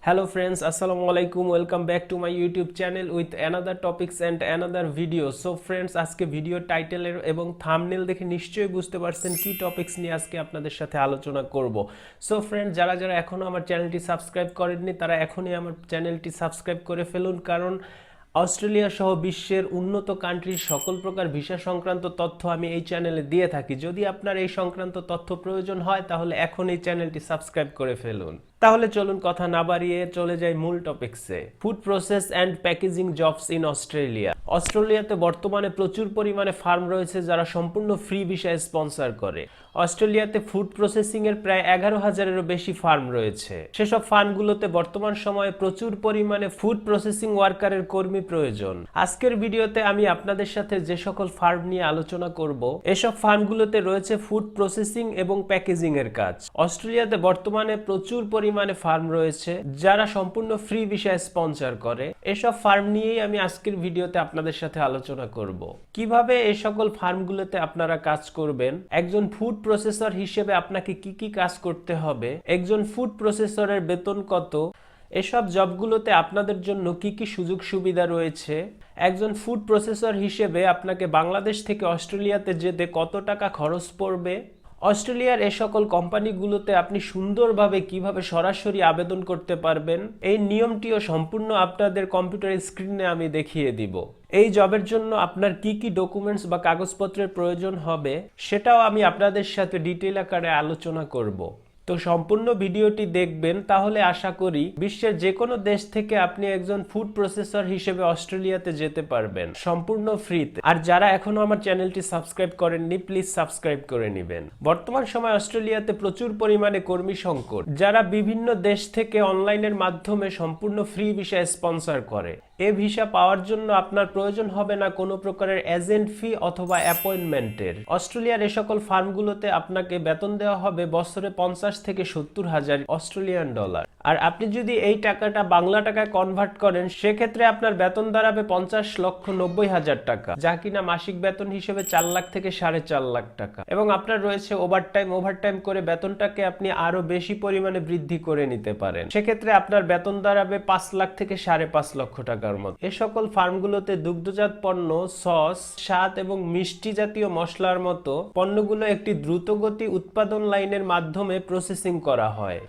Hello friends, assalamu alaikum. Welcome back to my YouTube channel with another topics and another video. So friends, আজকে video title এবং thumbnail দেখে নিশ্চয়ই বুঝতে পারছেন কি টপিকস নিয়ে আজকে আপনাদের সাথে আলোচনা করব। সো ফ্রেন্ডস, যারা এখনো আমার চ্যানেলটি সাবস্ক্রাইব করেননি তারা এখনই আমার চ্যানেলটি সাবস্ক্রাইব করে ফেলুন, কারণ অস্ট্রেলিয়া সহ বিশ্বের উন্নত কান্ট্রির সকল প্রকার ভিসা সংক্রান্ত তথ্য আমি এই চ্যানেলে দিয়ে থাকি। যদি আপনার এই সংক্রান্ত তথ্য প্রয়োজন হয় তাহলে এখন এই চ্যানেলটি সাবস্ক্রাইব করে ফেলুন। তাহলে চলুন কথা না বাড়িয়ে চলে যাই মূল টপিকসে। Food process and packaging jobs in Australia. অস্ট্রেলিয়াতে বর্তমানে প্রচুর পরিমাণে ফার্ম রয়েছে যারা সম্পূর্ণ ফ্রি ভিসায় স্পন্সর করে। অস্ট্রেলিয়াতে ফুড প্রসেসিং এর প্রায় 11,000-এরও বেশি ফার্ম রয়েছে। সেসব ফার্মগুলোতে বর্তমান সময়ে প্রচুর পরিমাণে ফুড প্রসেসিং ওয়ার্কারের কর্মী প্রয়োজন। আজকের ভিডিওতে আমি আপনাদের সাথে যে সকল ফার্ম নিয়ে আলোচনা করব, এসব ফার্মগুলোতে রয়েছে ফুড প্রসেসিং এবং প্যাকেজিং এর কাজ। অস্ট্রেলিয়াতে বর্তমানে প্রচুর পরিমাণে ফার্ম রয়েছে যারা সম্পূর্ণ ফ্রি ভিসায় স্পন্সর করে। এসব ফার্ম নিয়েই আমি আজকের ভিডিওতে আপনাদের সাথে আলোচনা করব। কিভাবে এই সকল ফার্মগুলোতে আপনারা কাজ করবেন, একজন ফুড প্রসেসর হিসেবে আপনাকে কি কি কাজ করতে হবে, একজন ফুড প্রসেসরের বেতন কত, এসব জবগুলোতে আপনাদের জন্য কি কি সুযোগ সুবিধা রয়েছে, একজন ফুড প্রসেসর হিসেবে আপনাকে বাংলাদেশ থেকে অস্ট্রেলিয়াতে যেতে কত টাকা খরচ পড়বে, অস্ট্রেলিয়ার এই সকল কোম্পানিগুলোতে আপনি সুন্দরভাবে কিভাবে সরাসরি আবেদন করতে পারবেন, এই নিয়মটিও সম্পূর্ণ আপনাদের কম্পিউটার স্ক্রিনে আমি দেখিয়ে দিব। এই জবের জন্য আপনার কি কি ডকুমেন্টস বা কাগজপত্রের প্রয়োজন হবে সেটাও আমি আপনাদের সাথে ডিটেইল আকারে আলোচনা করব। তো সম্পূর্ণ ভিডিওটি দেখবেন, তাহলে আশা করি বিশ্বের যে কোনো দেশ থেকে আপনি একজন ফুড প্রসেসর হিসেবে অস্ট্রেলিয়াতে যেতে পারবেন সম্পূর্ণ ফ্রিতে। আর যারা এখনো আমার চ্যানেলটি সাবস্ক্রাইব করেননি প্লিজ সাবস্ক্রাইব করে নেবেন। বর্তমান সময় অস্ট্রেলিয়াতে প্রচুর পরিমাণে কর্মী সংকট, যারা বিভিন্ন দেশ থেকে অনলাইনের মাধ্যমে সম্পূর্ণ ফ্রি ভিসা স্পন্সর করে। এই ভিসা পাওয়ার জন্য আপনার প্রয়োজন হবে না কোনো প্রকারের এজেন্ট ফি অথবা অ্যাপয়েন্টমেন্টের। অস্ট্রেলিয়ার এই সকল ফার্মগুলোতে আপনাকে বেতন দেওয়া হবে বছরে 50 থেকে 70,000 অস্ট্রেলিয়ান ডলার। আর আপনি যদি এই টাকাটা বাংলা টাকায় কনভার্ট করেন সেক্ষেত্রে আপনার বেতন দাঁড়াবে 50,90,000 টাকা, যা কিনা মাসিক বেতন হিসেবে 4 লাখ থেকে 4.5 লাখ টাকা। এবং আপনার রয়েছে ওভারটাইম করে বেতনটাকে আপনি আরো বেশি পরিমাণে বৃদ্ধি করে নিতে পারেন। সেক্ষেত্রে আপনার বেতন দাঁড়াবে 5 লাখ থেকে 5.5 লক্ষ টাকার মতো। এই সকল ফার্মগুলোতে দুগ্ধজাত পণ্য, সস, স্বাদ এবং মিষ্টি জাতীয় মশলার মতো পণ্যগুলো একটি দ্রুতগতি উৎপাদন লাইনের মাধ্যমে প্রসেসিং করা হয়।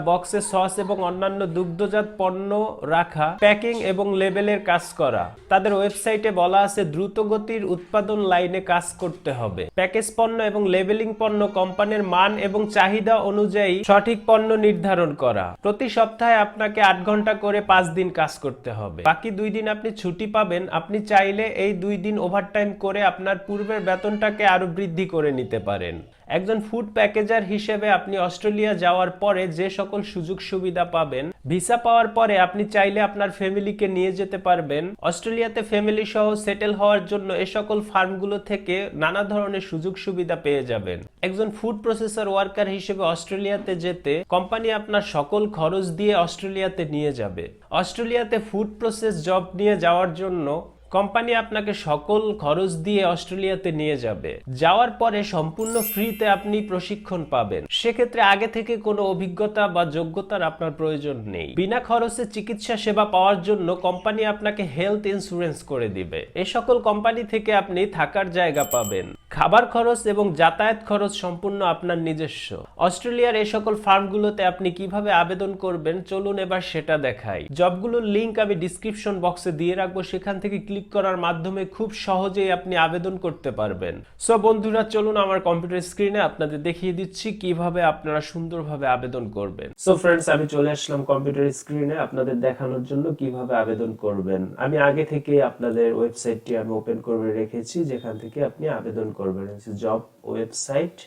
বক্সে সস এবং অন্যান্য দুগ্ধজাত পণ্য রাখা, প্যাকিং এবং লেবেলের কাজ করা। তাদের ওয়েবসাইটে বলা আছে দ্রুতগতির উৎপাদন লাইনে কাজ করতে হবে। প্যাকেজ পণ্য এবং লেবেলিং পণ্য কোম্পানির মান এবং চাহিদা অনুযায়ী সঠিক পণ্য নির্ধারণ করা। প্রতি সপ্তাহে আপনাকে 8 ঘন্টা করে 5 দিন কাজ করতে হবে। বাকি 2 দিন আপনি ছুটি পাবেন। আপনি চাইলে এই 2 দিন ওভারটাইম করে আপনার পূর্বের বেতনটাকে আরো বৃদ্ধি করে নিতে পারেন। একজন ফুড প্যাকেজার হিসেবে আপনি অস্ট্রেলিয়া যাওয়ার পরে যে সকল সুযোগ সুবিধা পাবেন, ভিসা পাওয়ার পরে আপনি চাইলে আপনার ফ্যামিলিকে নিয়ে যেতে পারবেন। অস্ট্রেলিয়াতে ফ্যামিলি সহ সেটেল হওয়ার জন্য এই সকল ফার্মগুলো থেকে নানা ধরনের সুযোগ সুবিধা পেয়ে যাবেন। একজন ফুড প্রসেসর ওয়ার্কার হিসেবে অস্ট্রেলিয়াতে যেতে কোম্পানি আপনার সকল খরচ দিয়ে অস্ট্রেলিয়াতে নিয়ে যাবে। অস্ট্রেলিয়াতে ফুড প্রসেস জব নিয়ে যাওয়ার জন্য কোম্পানি আপনাকে সকল খরচ দিয়ে অস্ট্রেলিয়াতে নিয়ে যাবে। যাওয়ার পরে সম্পূর্ণ ফ্রিতে আপনি প্রশিক্ষণ পাবেন। সেক্ষেত্রে আগে থেকে কোনো অভিজ্ঞতা বা যোগ্যতার আপনার প্রয়োজন নেই। বিনা খরচে চিকিৎসা সেবা পাওয়ার জন্য কোম্পানি আপনাকে হেলথ ইন্স্যুরেন্স করে দিবে। এই সকল কোম্পানি থেকে আপনি থাকার জায়গা পাবেন। খাবার খরচ এবং যাতায়াত খরচ সম্পূর্ণ আপনার নিজস্ব। অস্ট্রেলিয়ার এই সকল ফার্মগুলোতে আপনি কিভাবে আবেদন করবেন চলুন এবার সেটা দেখাই। জবগুলোর লিংক আমি ডিসক্রিপশন বক্সে দিয়ে রাখবো, সেখান থেকে ক্লিক করার মাধ্যমে খুব সহজেই আপনি আবেদন করতে পারবেন। সো বন্ধুরা, চলুন আমার কম্পিউটার স্ক্রিনে আপনাদের দেখিয়ে দিচ্ছি কিভাবে আপনারা সুন্দরভাবে আবেদন করবেন। সো ফ্রেন্ডস, আমি চলে আসলাম কম্পিউটার স্ক্রিনে আপনাদের দেখানোর জন্য কিভাবে আবেদন করবেন। আমি আগে থেকে আপনাদের ওয়েবসাইটটি আমি ওপেন করে রেখেছি, যেখান থেকে আপনি আবেদন করবেন। Job website.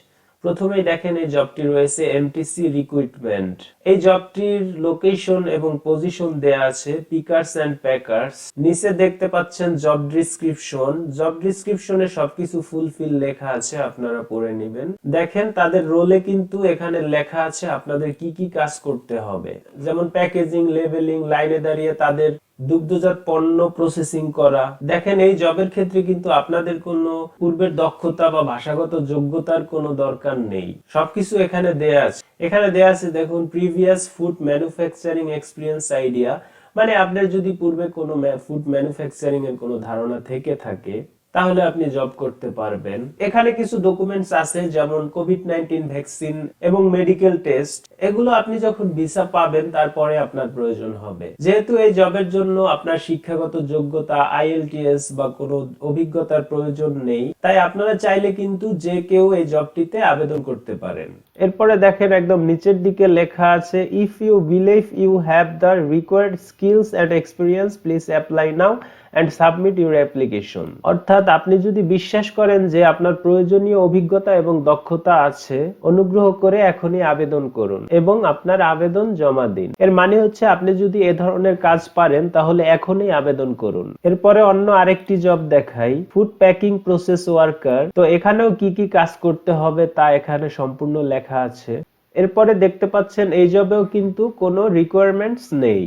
প্রথমেই দেখেন এই জবটি রয়েছে এমটিসি রিক্রুটমেন্ট। এই জবটির লোকেশন এবং পজিশন দেয়া আছে পিকার্স এন্ড প্যাকার্স। নিচে দেখতে পাচ্ছেন জব ডেসক্রিপশন। জব ডেসক্রিপশনে সবকিছু ফুলফিল লেখা আছে, আপনারা পড়ে নেবেন। দেখেন তাদের রোলে কিন্তু এখানে লেখা আছে আপনাদের কি কি কাজ করতে হবে, যেমন প্যাকেজিং, লেবেলিং, লাইনে দাঁড়িয়ে তাদের দুগ্ধজাত পণ্য প্রসেসিং করা। দেখেন এই জবের ক্ষেত্রে কিন্তু আপনাদের কোনো পূর্বের দক্ষতা বা ভাষাগত যোগ্যতার কোনো দরকার নেই, সবকিছু এখানে দেয়া আছে। এখানে দেয়া আছে দেখুন, previous food manufacturing experience idea, মানে আপনার যদি পূর্বে কোনো ফুড ম্যানুফ্যাকচারিং এর কোনো ধারণা থেকে থাকে তাহলে আপনি জব করতে পারবেন। এখানে কিছু ডকুমেন্টস আছে, যেমন কোভিড-19 ভ্যাকসিন এবং মেডিকেল টেস্ট। এগুলো আপনি যখন ভিসা পাবেন তারপরে আপনার প্রয়োজন হবে। যেহেতু এই জবের জন্য আপনার শিক্ষাগত যোগ্যতা আইএলটিএস বা কোনো অভিজ্ঞতার প্রয়োজন নেই, তাই আপনারা চাইলে কিন্তু যে কেউ এই জবটিতে আবেদন করতে পারেন। এরপরে দেখেন একদম নিচের দিকে লেখা আছে, if you believe you have the required skills and experience please apply now and submit your application। অর্থাৎ আপনি যদি বিশ্বাস করেন যে আপনার প্রয়োজনীয় অভিজ্ঞতা এবং দক্ষতা আছে, অনুগ্রহ করে এখনই আবেদন করুন এবং আপনার আবেদন জমা দিন। এর মানে হচ্ছে আপনি যদি এ ধরনের কাজ পারেন তাহলে এখনই আবেদন করুন। এরপরে অন্য আরেকটি জব দেখাই, ফুড প্যাকিং প্রসেস ওয়ার্কার। তো এখানেও কি কি কাজ করতে হবে তা এখানে সম্পূর্ণ লেখা আছে। এরপরে দেখতে পাচ্ছেন এই জবেও কিন্তু কোনো রিকোয়ারমেন্টস নেই,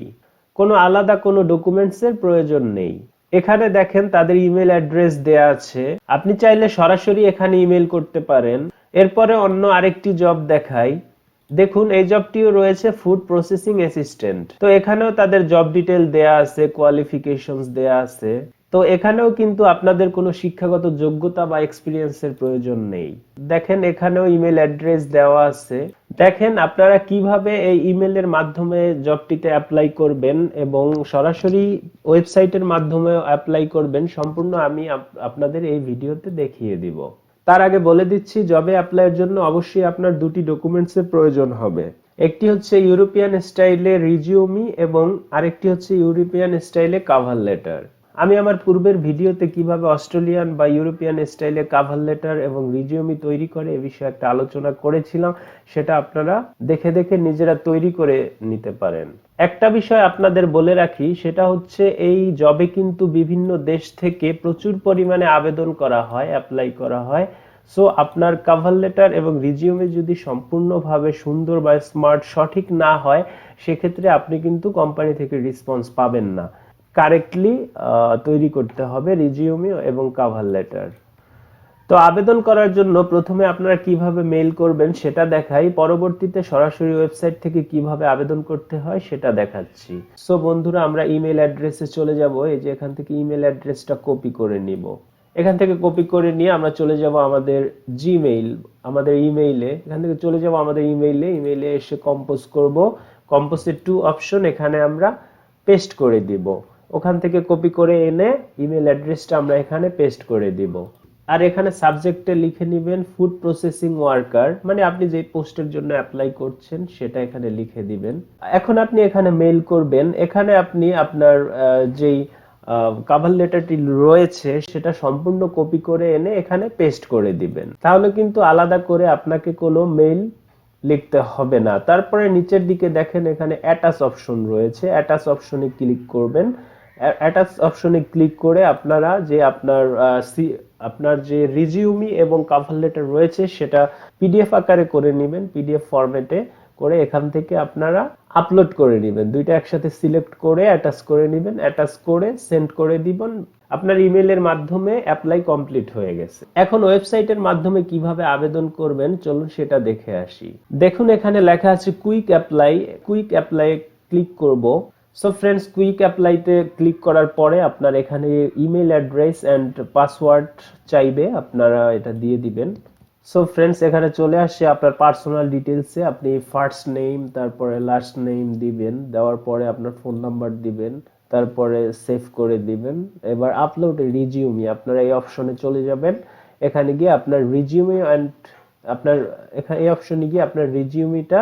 কোনো আলাদা কোনো ডকুমেন্টসের প্রয়োজন নেই। এখানে দেখেন তাদের ইমেল অ্যাড্রেস দেয়া আছে, আপনি চাইলে সরাসরি এখানে ইমেল করতে পারেন। এরপরে অন্য আরেকটি জব দেখাই, দেখুন এই জবটিও রয়েছে ফুড প্রসেসিং অ্যাসিস্ট্যান্ট। তো এখানেও তাদের জব ডিটেল দেয়া আছে, কোয়ালিফিকেশনস দেয়া আছে। তো এখানেও কিন্তু আপনাদের কোনো শিক্ষাগত যোগ্যতা বা এক্সপিরিয়েন্সের প্রয়োজন নেই। দেখেন এখানেও ইমেল অ্যাড্রেস দেওয়া আছে। দেখেন আপনারা কিভাবে এই ইমেলের মাধ্যমে জবটিতে অ্যাপ্লাই করবেন এবং সরাসরি ওয়েবসাইটের মাধ্যমেও অ্যাপ্লাই করবেন, সম্পূর্ণ আমি আপনাদের এই ভিডিওতে দেখিয়ে দিব। তার আগে বলে দিচ্ছি, জবে অ্যাপ্লাইয়ের জন্য অবশ্যই আপনার দুটি ডকুমেন্টসের প্রয়োজন হবে। একটি হচ্ছে ইউরোপিয়ান স্টাইলে রিজিউমি এবং আরেকটি হচ্ছে ইউরোপিয়ান স্টাইলে কভার লেটার। আমি আমার পূর্বের ভিডিওতে কিভাবে অস্ট্রেলিয়ান বা ইউরোপিয়ান স্টাইলে কভার লেটার এবং রিজিউমি তৈরি করে এ বিষয়ে একটা আলোচনা করেছিলাম, সেটা আপনারা দেখে দেখে নিজেরা তৈরি করে নিতে পারেন। একটা বিষয় আপনাদের বলে রাখি, সেটা হচ্ছে এই জবে কিন্তু বিভিন্ন দেশ থেকে প্রচুর পরিমাণে আবেদন করা হয়, অ্যাপ্লাই করা হয়। সো আপনার কভার লেটার এবং রিজিউমি যদি সম্পূর্ণভাবে সুন্দর বা স্মার্ট সঠিক না হয়, সেক্ষেত্রে আপনি কিন্তু কোম্পানি থেকে রেসপন্স পাবেন না। কারেক্টলি তৈরি করতে হবে রিজিউমি এবং কভার লেটার। তো আবেদন করার জন্য প্রথমে আপনারা কিভাবে মেইল করবেন সেটা দেখাই, পরবর্তীতে সরাসরি ওয়েবসাইট থেকে কিভাবে আবেদন করতে হয় সেটা দেখাচ্ছি। সো বন্ধুরা, আমরা ইমেল অ্যাড্রেসে চলে যাব। এই যে এখান থেকে ইমেল অ্যাড্রেসটা কপি করে নিব। এখান থেকে কপি করে নিয়ে আমরা চলে যাব আমাদের জিমেইল, আমাদের ইমেইলে। এখান থেকে চলে যাব আমাদের ইমেইলে এসে কম্পোজ করব। কম্পোজের 2 অপশন এখানে আমরা পেস্ট করে দিব। ওখান থেকে কপি করে এনে ইমেল অ্যাড্রেসটা আমরা এখানে পেস্ট করে দিব। আর এখানে সাবজেক্টে লিখে নেবেন ফুড প্রসেসিং ওয়ার্কার, মানে আপনি যে পোস্টের জন্য অ্যাপ্লাই করছেন সেটা এখানে লিখে দিবেন। এখন আপনি এখানে মেইল করবেন। এখানে আপনি আপনার যেই কভার লেটারটি রয়েছে সেটা সম্পূর্ণ কপি করে এনে এখানে পেস্ট করে দিবেন। তাহলে কিন্তু আলাদা করে আপনাকে কোনো মেইল লিখতে হবে না। তারপরে নিচের দিকে দেখেন এখানে অ্যাটাচ অপশন রয়েছে, অ্যাটাচ অপশনে ক্লিক করবেন। অ্যাটাচ অপশনে ক্লিক করে আপনারা যে আপনার যে রিজিউমি এবং কভার লেটার রয়েছে সেটা পিডিএফ আকারে করে নেবেন, পিডিএফ ফরম্যাটে করে এখান থেকে আপনারা আপলোড করে নেবেন। দুইটা একসাথে সিলেক্ট করে অ্যাটাচ করে নেবেন, অ্যাটাচ করে সেন্ড করে দিবেন। আপনার ইমেলের মাধ্যমে অ্যাপ্লাই কমপ্লিট হয়ে গেছে। এখন ওয়েবসাইটের মাধ্যমে কিভাবে আবেদন করবেন চলুন সেটা দেখে আসি। দেখুন এখানে লেখা আছে quick apply. Quick apply click করব। সো ফ্রেন্ডস, কুইক অ্যাপ্লাইতে ক্লিক করার পরে আপনার এখানে ইমেল অ্যাড্রেস এন্ড পাসওয়ার্ড চাইবে, আপনারা এটা দিয়ে দিবেন। সো ফ্রেন্ডস, এখানে চলে আসছে আপনার পার্সোনাল ডিটেলসে আপনি ফার্স্ট নেম তারপরে লাস্ট নেম দিবেন, দেওয়ার পরে আপনার ফোন নাম্বার দিবেন, তারপরে সেভ করে দিবেন। এবার আপলোড রিজিউমি, আপনারা এই অপশনে চলে যাবেন। এখানে গিয়ে আপনার রিজিউমি এন্ড আপনার এখানে এই অপশনে গিয়ে আপনার রিজিউমিটা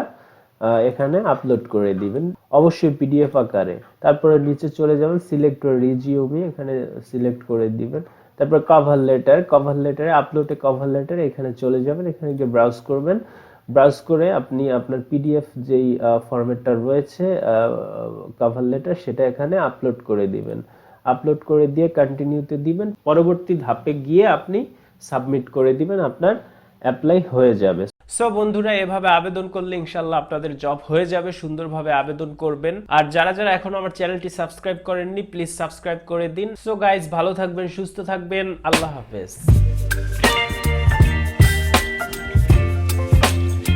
এখানে আপলোড করে দিবেন, অবশ্যই পিডিএফ আকারে। তারপরে নিচে চলে যাবেন, সিলেক্ট রিজিউমি, এখানে সিলেক্ট করে দিবেন। তারপর কভার লেটারে আপলোডে কভার লেটার এখানে চলে যাবেন। এখানে গিয়ে ব্রাউজ করবেন। ব্রাউজ করে আপনি আপনার পিডিএফ যেই ফরম্যাটটা রয়েছে কভার লেটার সেটা এখানে আপলোড করে দিবেন। আপলোড করে দিয়ে কন্টিনিউতে দিবেন। পরবর্তী ধাপে গিয়ে আপনি সাবমিট করে দিবেন, আপনার অ্যাপ্লাই হয়ে যাবে। সো বন্ধুরা, এভাবে আবেদন করলে ইনশাআল্লাহ আপনাদের জব হয়ে যাবে। সুন্দরভাবে আবেদন করবেন। আর যারা যারা এখনো আমার চ্যানেলটি সাবস্ক্রাইব করেননি, প্লিজ সাবস্ক্রাইব করে দিন। সো গাইজ, ভালো থাকবেন, সুস্থ থাকবেন, আল্লাহ হাফেজ।